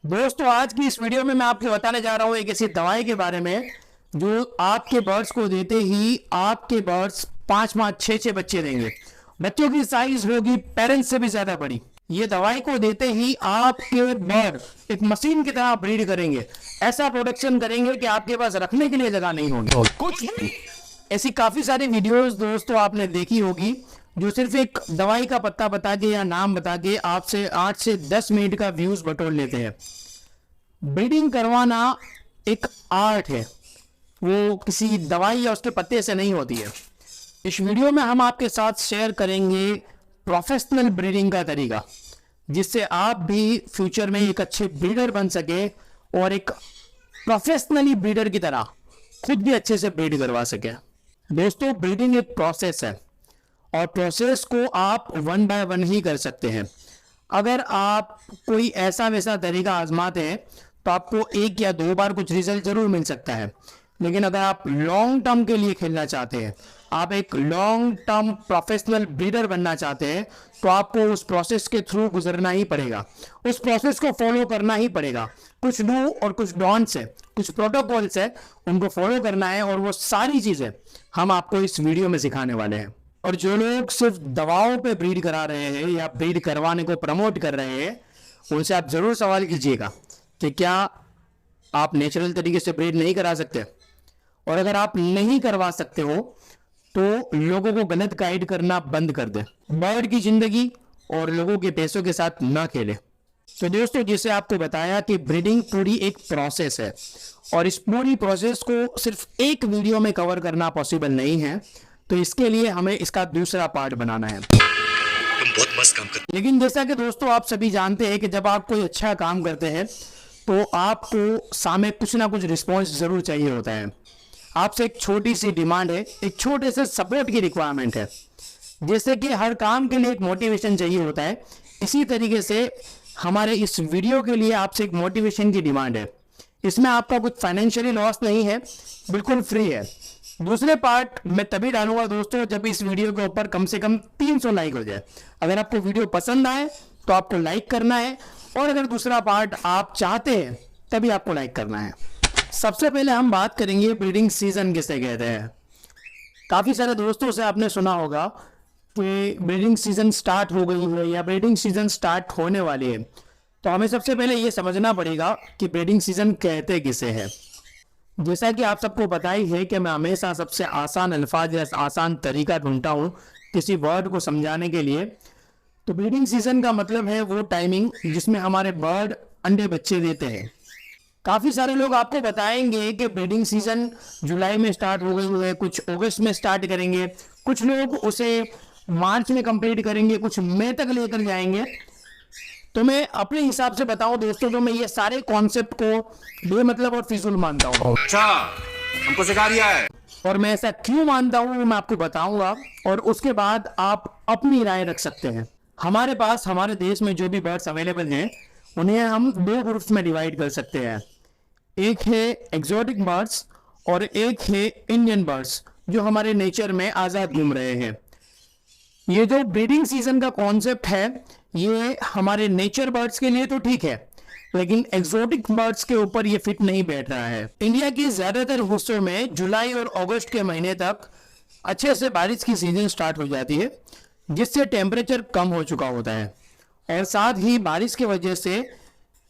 दोस्तों आज की इस वीडियो में मैं आपको बताने जा रहा हूँ एक ऐसी दवाई के बारे में जो आपके बर्ड्स को देते ही आपके बर्ड्स 5-5 6-6 बच्चे देंगे। बच्चों की साइज होगी पेरेंट्स से भी ज्यादा बड़ी। ये दवाई को देते ही आपके बर्ड एक मशीन की तरह ब्रीड करेंगे, ऐसा प्रोडक्शन करेंगे कि आपके पास रखने के लिए जगह नहीं होगी। कुछ ऐसी काफी सारी वीडियोस दोस्तों आपने देखी होगी जो सिर्फ एक दवाई का पत्ता बता के या नाम बता के आपसे 8 से 10 मिनट का व्यूज बटोर लेते हैं। ब्रीडिंग करवाना एक आर्ट है, वो किसी दवाई या उसके पत्ते से नहीं होती है। इस वीडियो में हम आपके साथ शेयर करेंगे प्रोफेशनल ब्रीडिंग का तरीका, जिससे आप भी फ्यूचर में एक अच्छे ब्रीडर बन सके और एक प्रोफेशनली ब्रीडर की तरह खुद भी अच्छे से ब्रीड करवा सके। दोस्तों ब्रीडिंग एक प्रोसेस है और प्रोसेस को आप 1 बाय 1 ही कर सकते हैं। अगर आप कोई ऐसा वैसा तरीका आजमाते हैं तो आपको 1 या 2 बार कुछ रिजल्ट जरूर मिल सकता है, लेकिन अगर आप लॉन्ग टर्म के लिए खेलना चाहते हैं, आप एक लॉन्ग टर्म प्रोफेशनल ब्रीडर बनना चाहते हैं, तो आपको उस प्रोसेस के थ्रू गुजरना ही पड़ेगा, उस प्रोसेस को फॉलो करना ही पड़ेगा। कुछ डू और कुछ डोंट्स है, कुछ प्रोटोकॉल्स है, उनको फॉलो करना है और वो सारी चीजें हम आपको इस वीडियो में सिखाने वाले हैं। और जो लोग सिर्फ दवाओं पे ब्रीड करा रहे हैं या ब्रीड करवाने को प्रमोट कर रहे हैं, उनसे आप जरूर सवाल कीजिएगा कि क्या आप नेचुरल तरीके से ब्रीड नहीं करा सकते। और अगर आप नहीं करवा सकते हो तो लोगों को गलत गाइड करना बंद कर दे। बर्ड की जिंदगी और लोगों के पैसों के साथ ना खेले। तो दोस्तों जैसे आपको बताया कि ब्रीडिंग पूरी एक प्रोसेस है और इस पूरी प्रोसेस को सिर्फ एक वीडियो में कवर करना पॉसिबल नहीं है, तो इसके लिए हमें इसका दूसरा पार्ट बनाना है। तुम बहुत मस्त काम करते। लेकिन जैसा कि दोस्तों आप सभी जानते हैं कि जब आप कोई अच्छा काम करते हैं तो आपको सामने कुछ ना कुछ रिस्पॉन्स जरूर चाहिए होता है। आपसे एक छोटी सी डिमांड है, एक छोटे से सपोर्ट की रिक्वायरमेंट है। जैसे कि हर काम के लिए एक मोटिवेशन चाहिए होता है, इसी तरीके से हमारे इस वीडियो के लिए आपसे एक मोटिवेशन की डिमांड है। इसमें आपका कुछ फाइनेंशियली लॉस नहीं है, बिल्कुल फ्री है। दूसरे पार्ट मैं तभी डालूंगा दोस्तों जब इस वीडियो के ऊपर कम से कम 300 लाइक हो जाए। अगर आपको वीडियो पसंद आए तो आपको लाइक करना है, और अगर दूसरा पार्ट आप चाहते हैं तभी आपको लाइक करना है। सबसे पहले हम बात करेंगे ब्रीडिंग सीजन किसे कहते हैं। काफी सारे दोस्तों से आपने सुना होगा कि ब्रीडिंग सीजन स्टार्ट हो गई है या ब्रीडिंग सीजन स्टार्ट होने वाली है। तो हमें सबसे पहले ये समझना पड़ेगा कि ब्रीडिंग सीजन कहते किसे है। जैसा कि आप सबको पता ही है कि मैं हमेशा सबसे आसान अल्फाज या आसान तरीका ढूंढता हूँ किसी वर्ड को समझाने के लिए। तो ब्रीडिंग सीजन का मतलब है वो टाइमिंग जिसमें हमारे बर्ड अंडे बच्चे देते हैं। काफ़ी सारे लोग आपको बताएंगे कि ब्रीडिंग सीजन जुलाई में स्टार्ट हो गई है, कुछ अगस्त में स्टार्ट करेंगे, कुछ लोग उसे मार्च में कंप्लीट करेंगे, कुछ मई तक लेकर जाएंगे। तो मैं अपने हिसाब से बताऊं दोस्तों, तो मैं ये सारे कॉन्सेप्ट को बेमतलब और फिजूल मानता हूँ। अच्छा, हमको सिखा दिया है। और मैं ऐसा क्यों मानता हूँ मैं आपको बताऊंगा, और उसके बाद आप अपनी राय रख सकते हैं। हमारे पास हमारे देश में जो भी बर्ड्स अवेलेबल हैं उन्हें हम 2 ग्रुप्स में डिवाइड कर सकते हैं। एक है एग्जोटिक बर्ड्स और एक है इंडियन बर्ड्स जो हमारे नेचर में आज़ाद घूम रहे हैं। ये जो ब्रीडिंग सीजन का कॉन्सेप्ट है ये हमारे नेचर बर्ड्स के लिए तो ठीक है, लेकिन एक्सोटिक बर्ड्स के ऊपर ये फिट नहीं बैठ रहा है। इंडिया के ज्यादातर हिस्सों में जुलाई और अगस्त के महीने तक अच्छे से बारिश की सीजन स्टार्ट हो जाती है, जिससे टेम्परेचर कम हो चुका होता है और साथ ही बारिश की वजह से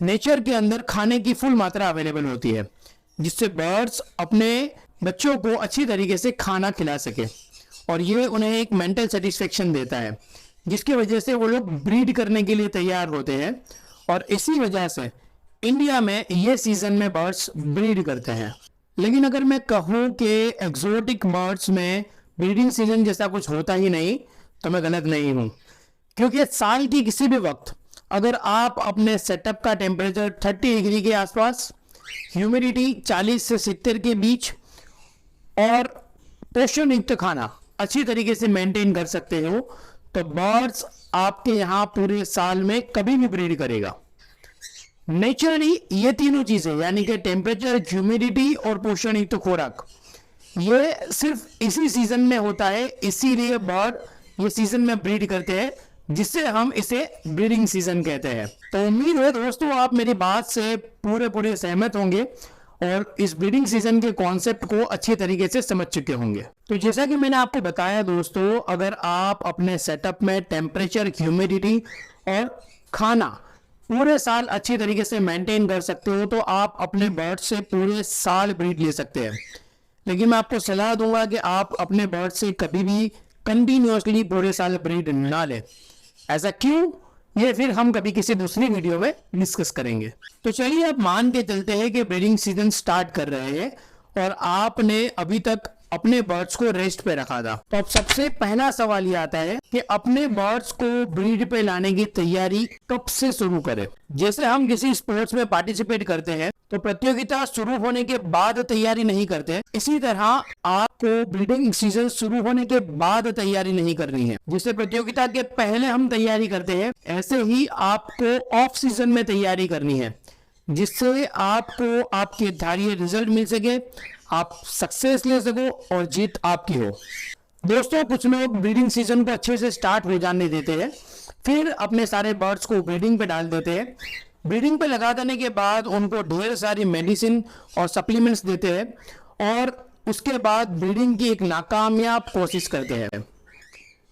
नेचर के अंदर खाने की फुल मात्रा अवेलेबल होती है, जिससे बर्ड्स अपने बच्चों को अच्छी तरीके से खाना खिला सके और ये उन्हें एक मेंटल सेटिस्फेक्शन देता है, जिसकी वजह से वो लोग ब्रीड करने के लिए तैयार होते हैं। और इसी वजह से इंडिया में ये सीजन में बर्ड्स ब्रीड करते हैं। लेकिन अगर मैं कहूँ कि एक्सोटिक बर्ड्स में ब्रीडिंग सीजन जैसा कुछ होता ही नहीं तो मैं गलत नहीं हूँ, क्योंकि साल की किसी भी वक्त अगर आप अपने सेटअप का टेम्परेचर 30 डिग्री के आसपास, ह्यूमिडिटी 40 से 70 के बीच और पोषण युक्त खाना अच्छी तरीके से मेंटेन कर सकते हो, तो बर्ड्स आपके यहाँ पूरे साल में कभी भी ब्रीड करेगा। नेचुरली ये तीनों चीजें यानी कि टेम्परेचर, ह्यूमिडिटी और पोषण युक्त खुराक ये सिर्फ इसी सीजन में होता है, इसीलिए बर्ड ये सीजन में ब्रीड करते हैं। जिससे हम इसे ब्रीडिंग सीजन कहते हैं। तो उम्मीद है दोस्तों आप मेरी बात से पूरे सहमत होंगे और इस ब्रीडिंग सीजन के कॉन्सेप्ट को अच्छी तरीके से समझ चुके होंगे। तो जैसा कि मैंने आपको बताया दोस्तों, अगर आप अपने सेटअप में टेम्परेचर, ह्यूमिडिटी और खाना पूरे साल अच्छी तरीके से मेंटेन कर सकते हो तो आप अपने बर्ड से पूरे साल ब्रीड ले सकते हैं। लेकिन मैं आपको सलाह दूंगा कि आप अपने बर्ड से कभी भी कंटिन्यूअसली पूरे साल ब्रीड ना लें। ऐसा क्यों, ये फिर हम कभी किसी दूसरी वीडियो में डिस्कस करेंगे। तो चलिए अब मान के चलते हैं कि ब्रीडिंग सीजन स्टार्ट कर रहे हैं और आपने अभी तक अपने बर्ड्स को रेस्ट पे रखा था। तो अब सबसे पहला सवाल ये आता है कि अपने बर्ड्स को ब्रीड पे लाने की तैयारी कब से शुरू करें। जैसे हम किसी स्पोर्ट्स में पार्टिसिपेट करते हैं तो प्रतियोगिता शुरू होने के बाद तैयारी नहीं करते, इसी तरह आपको ब्रीडिंग सीजन शुरू होने के बाद तैयारी नहीं करनी है। जिससे प्रतियोगिता के पहले हम तैयारी करते हैं, ऐसे ही आपको ऑफ सीजन में तैयारी करनी है, जिससे आपको आपके धार्य रिजल्ट मिल सके, आप सक्सेस ले सको और जीत आपकी हो। दोस्तों कुछ लोग ब्रीडिंग सीजन को अच्छे से स्टार्ट हो जाने देते हैं, फिर अपने सारे बर्ड्स को ब्रीडिंग पे डाल देते हैं। ब्रीडिंग पे लगा देने के बाद उनको ढेर सारी मेडिसिन और सप्लीमेंट्स देते हैं और उसके बाद ब्रीडिंग की एक नाकामयाब कोशिश करते हैं।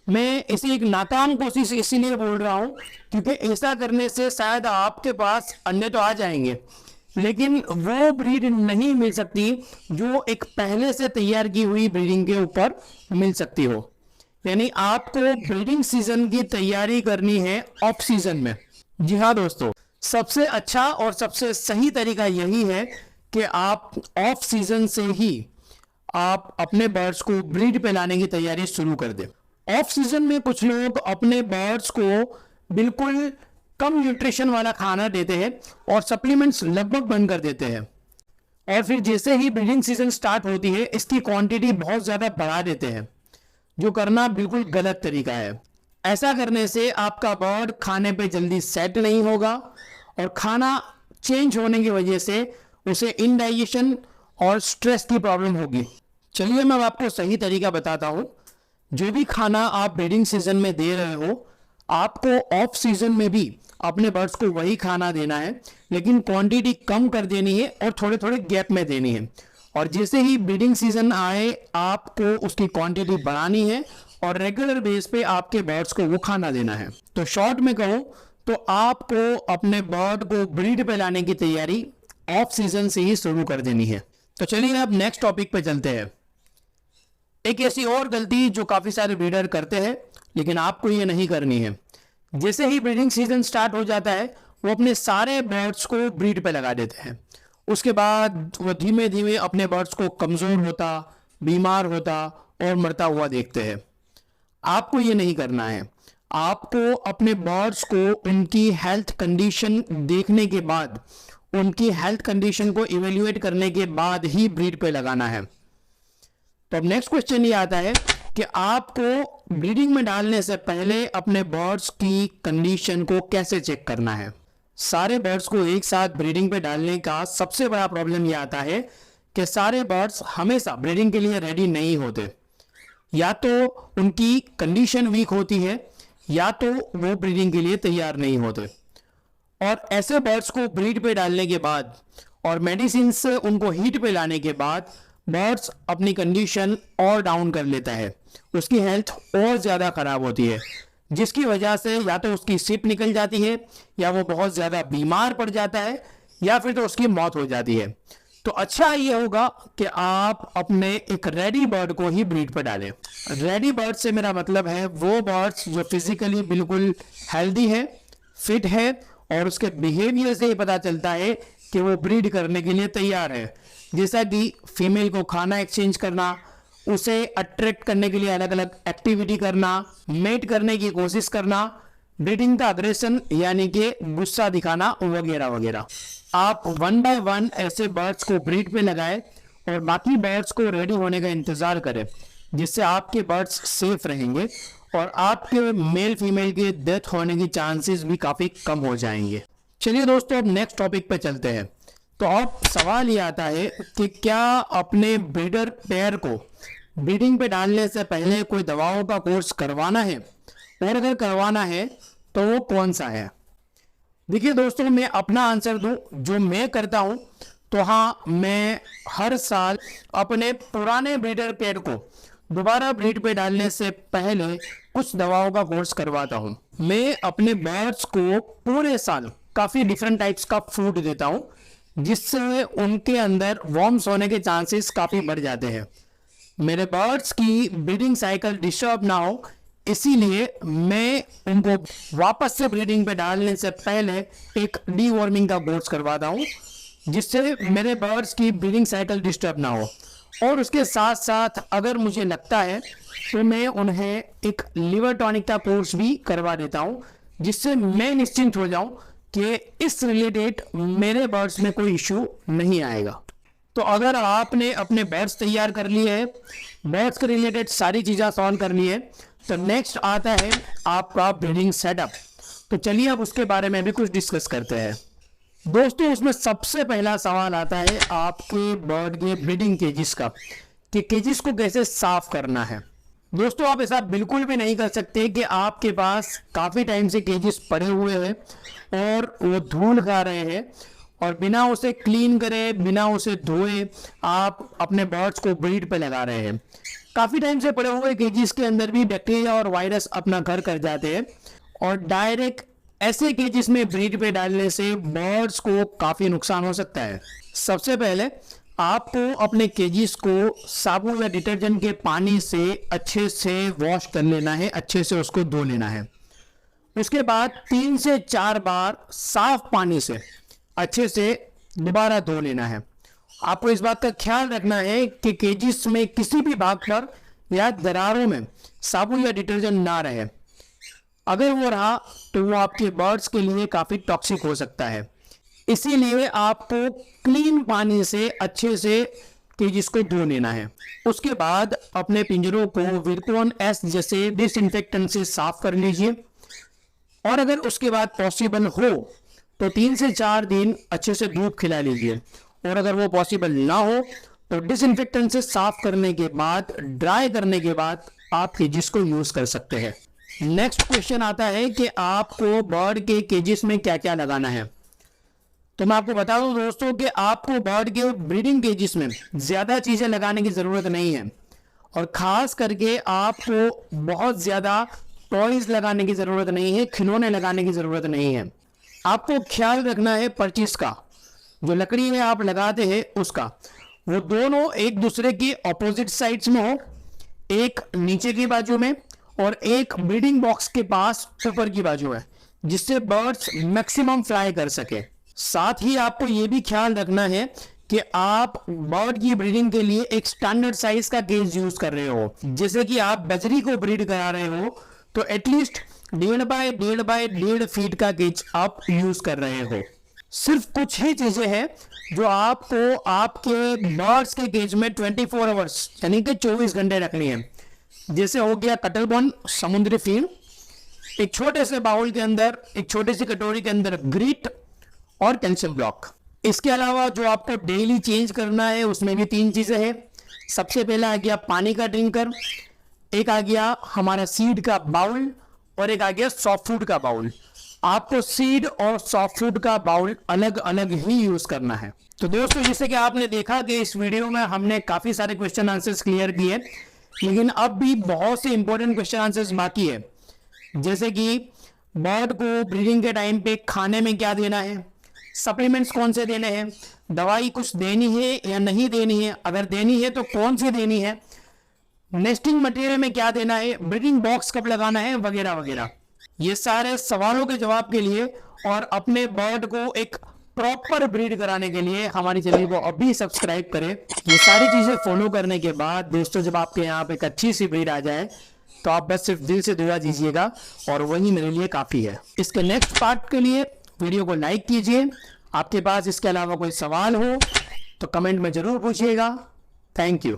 मैं इसे एक नाकाम कोशिश इसीलिए बोल रहा हूँ क्योंकि ऐसा करने से शायद आपके पास अंडे तो आ जाएंगे लेकिन वो ब्रीड नहीं मिल सकती जो एक पहले से तैयार की हुई ब्रीडिंग के ऊपर मिल सकती हो। यानी आपको ब्रीडिंग सीजन की तैयारी करनी है ऑफ सीजन में। जी हाँ दोस्तों, सबसे अच्छा और सबसे सही तरीका यही है कि आप ऑफ सीजन से ही आप अपने बर्ड्स को ब्रीड पे लाने की तैयारी शुरू कर दें। ऑफ सीजन में कुछ लोग अपने बर्ड्स को बिल्कुल कम न्यूट्रिशन वाला खाना देते हैं और सप्लीमेंट्स लगभग बंद कर देते हैं और फिर जैसे ही ब्रीडिंग सीजन स्टार्ट होती है इसकी क्वांटिटी बहुत ज़्यादा बढ़ा देते हैं, जो करना बिल्कुल गलत तरीका है। ऐसा करने से आपका बर्ड खाने पे जल्दी सेट नहीं होगा और खाना चेंज होने की वजह से उसे इनडाइजेशन और स्ट्रेस की प्रॉब्लम होगी। चलिए मैं आपको सही तरीका बताता हूँ। जो भी खाना आप ब्रीडिंग सीजन में दे रहे हो, आपको ऑफ सीजन में भी अपने बर्ड्स को वही खाना देना है, लेकिन क्वांटिटी कम कर देनी है और थोड़े थोड़े गैप में देनी है। और जैसे ही ब्रीडिंग सीजन आए आपको उसकी क्वांटिटी बढ़ानी है और रेगुलर बेस पे आपके बर्ड्स को वो खाना देना है। तो शॉर्ट में कहूँ तो आपको अपने बर्ड को ब्रीड पे लाने की तैयारी ऑफ सीजन से ही शुरू कर देनी है। तो चलिए अब नेक्स्ट टॉपिक पे चलते हैं। एक ऐसी और गलती जो काफ़ी सारे ब्रीडर करते हैं लेकिन आपको ये नहीं करनी है। जैसे ही ब्रीडिंग सीजन स्टार्ट हो जाता है वो अपने सारे बर्ड्स को ब्रीड पे लगा देते हैं। उसके बाद वो धीमे धीमे अपने बर्ड्स को कमज़ोर होता, बीमार होता और मरता हुआ देखते हैं। आपको ये नहीं करना है। आपको अपने बर्ड्स को उनकी हेल्थ कंडीशन देखने के बाद, उनकी हेल्थ कंडीशन को इवेल्युएट करने के बाद ही ब्रीड पे लगाना है। तो अब नेक्स्ट क्वेश्चन ये आता है कि आपको ब्रीडिंग में डालने से पहले अपने बर्ड्स की कंडीशन को कैसे चेक करना है। सारे बर्ड्स को एक साथ ब्रीडिंग पे डालने का सबसे बड़ा प्रॉब्लम ये आता है कि सारे बर्ड्स हमेशा ब्रीडिंग के लिए रेडी नहीं होते। या तो उनकी कंडीशन वीक होती है या तो वो ब्रीडिंग के लिए तैयार नहीं होते। और ऐसे बर्ड्स को ब्रीड पे डालने के बाद और मेडिसिन से उनको हीट पे लाने के बाद बर्ड्स अपनी कंडीशन और डाउन कर लेता है, उसकी हेल्थ और ज़्यादा ख़राब होती है, जिसकी वजह से या तो उसकी सिप निकल जाती है या वो बहुत ज़्यादा बीमार पड़ जाता है या फिर तो उसकी मौत हो जाती है। तो अच्छा ये होगा कि आप अपने एक रेडी बर्ड को ही ब्रीड पर डालें। रेडी बर्ड से मेरा मतलब है वो बर्ड्स जो फिजिकली बिल्कुल हेल्दी है, फिट है और उसके बिहेवियर से ही पता चलता है कि वो ब्रीड करने के लिए तैयार है। जैसा कि फीमेल को खाना एक्सचेंज करना, उसे अट्रैक्ट करने के लिए अलग अलग एक्टिविटी करना, मेट करने की कोशिश करना, ब्रीडिंग का अग्रेशन यानी कि गुस्सा दिखाना वगैरह वगैरह। आप 1 बाय 1 ऐसे बर्ड्स को ब्रीड पे लगाए और बाकी बर्ड्स को रेडी होने का इंतज़ार करें, जिससे आपके बर्ड्स सेफ रहेंगे और आपके मेल फीमेल के डेथ होने की चांसेस भी काफ़ी कम हो जाएंगे। चलिए दोस्तों अब नेक्स्ट टॉपिक पे चलते हैं। तो अब सवाल ये आता है कि क्या अपने ब्रीडर पेयर को ब्रीडिंग पे डालने से पहले कोई दवाओं का कोर्स करवाना है और अगर करवाना है तो वो कौन सा है? देखिए दोस्तों, मैं अपना आंसर दूं, जो मैं करता हूं, तो हाँ, मैं हर साल अपने पुराने ब्रीडर पेयर को दोबारा ब्रीड पे डालने से पहले कुछ दवाओं का कोर्स करवाता हूँ। मैं अपने बर्ड्स को पूरे साल काफ़ी डिफरेंट टाइप्स का फूड देता हूँ, जिससे उनके अंदर वॉर्म्स होने के चांसेस काफ़ी बढ़ जाते हैं। मेरे बर्ड्स की ब्रीडिंग साइकिल डिस्टर्ब ना हो, इसीलिए मैं उनको वापस से ब्रीडिंग पे डालने से पहले एक डीवॉर्मिंग का कोर्स करवाता हूँ, जिससे मेरे बर्ड्स की ब्रीडिंग साइकिल डिस्टर्ब ना हो। और उसके साथ साथ अगर मुझे लगता है तो मैं उन्हें एक लिवर टॉनिक का कोर्स भी करवा देता हूँ, जिससे मैं निश्चिंत हो जाऊँ कि इस रिलेटेड मेरे बर्ड्स में कोई इश्यू नहीं आएगा। तो अगर आपने अपने बर्ड्स तैयार कर लिए हैं, बर्ड्स के रिलेटेड सारी चीज़ें सॉल्व कर ली है, तो नेक्स्ट आता है आपका ब्रीडिंग सेटअप। तो चलिए अब उसके बारे में भी कुछ डिस्कस करते हैं। दोस्तों, उसमें सबसे पहला सवाल आता है आपके बर्ड के ब्रीडिंग केजेस का, कि केजेस को कैसे साफ करना है। दोस्तों, आप ऐसा बिल्कुल भी नहीं कर सकते कि आपके पास काफ़ी टाइम से केजेस पड़े हुए हैं और वो धूल खा रहे हैं, और बिना उसे क्लीन करे, बिना उसे धोए आप अपने बर्ड्स को ब्रीड पे लगा रहे हैं। काफ़ी टाइम से पड़े हुए केजेस के अंदर भी बैक्टीरिया और वायरस अपना घर कर जाते हैं, और डायरेक्ट ऐसे केजेस में ब्रीड पे डालने से बर्ड्स को काफ़ी नुकसान हो सकता है। सबसे पहले आपको अपने केजेस को साबुन या डिटर्जेंट के पानी से अच्छे से वॉश कर लेना है, अच्छे से उसको धो लेना है। उसके बाद 3 से 4 बार साफ पानी से अच्छे से दोबारा धो लेना है। आपको इस बात का ख्याल रखना है कि केजेस में किसी भी भाग पर या दरारों में साबुन या डिटर्जेंट ना रहे। अगर वो रहा तो वो आपके बर्ड्स के लिए काफ़ी टॉक्सिक हो सकता है। इसीलिए आपको क्लीन पानी से अच्छे से केजेस को धो लेना है। उसके बाद अपने पिंजरों को विरकोन एस जैसे डिसइंफेक्टेंट से साफ कर लीजिए, और अगर उसके बाद पॉसिबल हो तो 3 से 4 दिन अच्छे से धूप खिला लीजिए, और अगर वो पॉसिबल ना हो तो डिसइंफेक्टेंट से साफ करने के बाद, ड्राई करने के बाद आप केजेस को यूज़ कर सकते हैं। नेक्स्ट क्वेश्चन आता है कि आपको बर्ड के केजेस में क्या क्या लगाना है। तो मैं आपको बता दूं दोस्तों कि आपको बर्ड के ब्रीडिंग केजेस में ज़्यादा चीज़ें लगाने की ज़रूरत नहीं है, और ख़ास करके आपको बहुत ज़्यादा टॉयज़ लगाने की ज़रूरत नहीं है, खिलौने लगाने की ज़रूरत नहीं है। आपको ख्याल रखना है परचेस का, जो लकड़ी में आप लगाते हैं उसका, वो दोनों एक दूसरे की ऑपोजिट साइड्स में हो, एक नीचे की बाजू में और एक ब्रीडिंग बॉक्स के पास ऊपर की बाजू में, जिससे बर्ड्स मैक्सिमम फ्लाई कर सके। साथ ही आपको ये भी ख्याल रखना है कि आप बर्ड की ब्रीडिंग के लिए एक स्टैंडर्ड साइज का केज यूज कर रहे हो। जैसे कि आप बजरी को ब्रीड करा रहे हो तो एटलीस्ट 1.5 बाय 1.5 फीट का केज आप यूज कर रहे हो। सिर्फ कुछ ही चीजें हैं जो आपको आपके बर्ड्स के केज में 24 आवर्स यानी कि 24 घंटे रखनी है। जैसे हो गया कटल बॉन, समुद्री फीड, एक छोटे से बाउल के अंदर, एक छोटी सी कटोरी के अंदर ग्रीट और कैल्शियम ब्लॉक। इसके अलावा जो आपको डेली चेंज करना है उसमें भी 3 चीजें हैं। सबसे पहला आ गया पानी का ड्रिंकर, एक आ गया हमारा सीड का बाउल, और एक आ गया सॉफ्ट फूड का बाउल। आपको सीड और सॉफ्ट फूड का बाउल अलग अलग ही यूज करना है। तो दोस्तों, जैसे कि आपने देखा कि इस वीडियो में हमने काफी सारे क्वेश्चन आंसर्स क्लियर किए, लेकिन अब भी बहुत से इंपॉर्टेंट क्वेश्चन आंसर्स बाकी है। जैसे कि बर्ड को ब्रीडिंग के टाइम पे खाने में क्या देना है, सप्लीमेंट्स कौन से देने हैं, दवाई कुछ देनी है या नहीं देनी है, अगर देनी है तो कौन सी देनी है, नेस्टिंग मटेरियल में क्या देना है, ब्रीडिंग बॉक्स कब लगाना है, वगैरह वगैरह। ये सारे सवालों के जवाब के लिए और अपने बर्ड को एक प्रॉपर ब्रीड कराने के लिए हमारी चैनल को अभी सब्सक्राइब करें। ये सारी चीज़ें फॉलो करने के बाद दोस्तों, जब आपके यहाँ पे एक अच्छी सी ब्रीड आ जाए तो आप बस सिर्फ दिल से दुआ दीजिएगा और वही मेरे लिए काफ़ी है। इसके नेक्स्ट पार्ट के लिए वीडियो को लाइक कीजिए। आपके पास इसके अलावा कोई सवाल हो तो कमेंट में ज़रूर पूछिएगा। Thank you.